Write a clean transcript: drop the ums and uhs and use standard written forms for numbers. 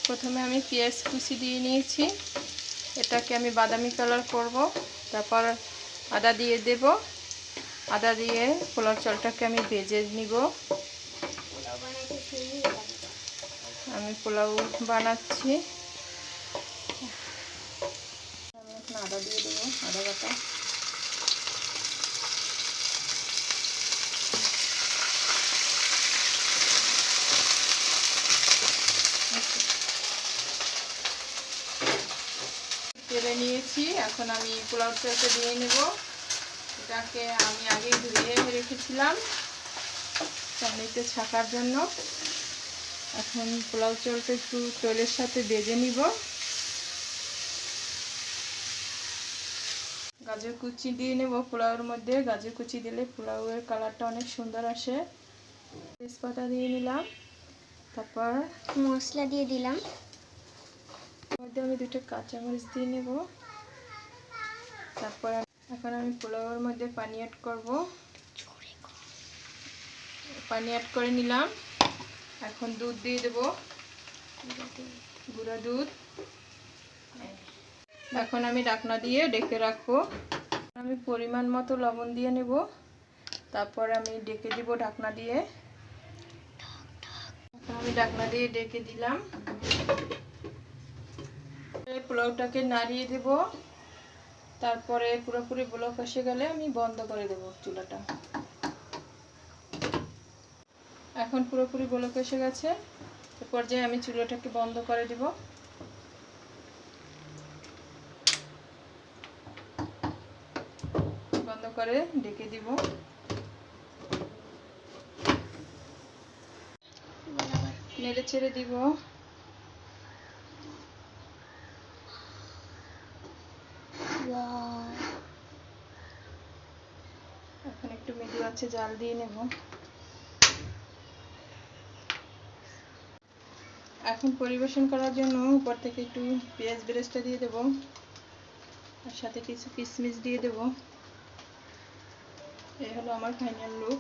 প্রথমে আমি পেঁয়াজ কুচি দিয়ে নিয়েছি, এটাকে আমি বাদামি কালার করব। তারপর আদা দিয়ে দেব, আদা দিয়ে পোলাও চালটাকে আমি ভেজে নিব। আমি পোলাও বানাচ্ছি। আমি এখন আদা দিয়ে দেবো, আদা বাটা। তেলে নিয়েছি, এখন আমি পোলাও চালটা দিয়ে নেব। এটাকে আমি আগে ধুয়ে রেখেছিলাম পানিতে ছাকার জন্য। এখন পোলাও চালটা একটু তেলের সাথে ভেজে নিব। গাজর কুচি দিয়ে নেব পোলাওয়ের মধ্যে। গাজর কুচি দিলে পোলাওয়ের কালারটা অনেক সুন্দর আসে। তেজপাতা দিয়ে নিলাম, তারপর মশলা দিয়ে দিলাম। মধ্যে আমি 2টা কাঁচামরিচ দিয়ে নেব। তারপর এখন আমি পোলাওয়ের মধ্যে পানি অ্যাড করব। পানি অ্যাড করে নিলাম। এখন দুধ দিয়ে দেব, গুঁড়া দুধ। এখন আমি ঢাকনা দিয়ে ঢেকে রাখবো। আমি পরিমাণ মতো লবণ দিয়ে নেব। তারপর আমি ঢেকে দিব ঢাকনা দিয়ে। এখন আমি ঢাকনা দিয়ে ঢেকে দিলাম। পোলাওটাকে নাড়িয়ে দেব। তারপরে পুরোপুরি পোলাও কষে গেলে আমি বন্ধ করে দেব চুলাটা। এখন পুরোপুরি পোলাও কষে গেছে, এ পর্যায়ে আমি চুলাটাকে বন্ধ করে দেব। বন্ধ করে ঢেকে দিব। নেড়ে ছেড়ে দিব। এখন একটু মৃদু আছে জাল দিয়ে নেব। এখন পরিবেশন করার জন্য উপর থেকে একটু পেঁয়াজ বেরেস্তা দিয়ে দেব, আর সাথে কিছু কিশমিশ দিয়ে দেব। এই হলো আমার ফাইনাল লুক।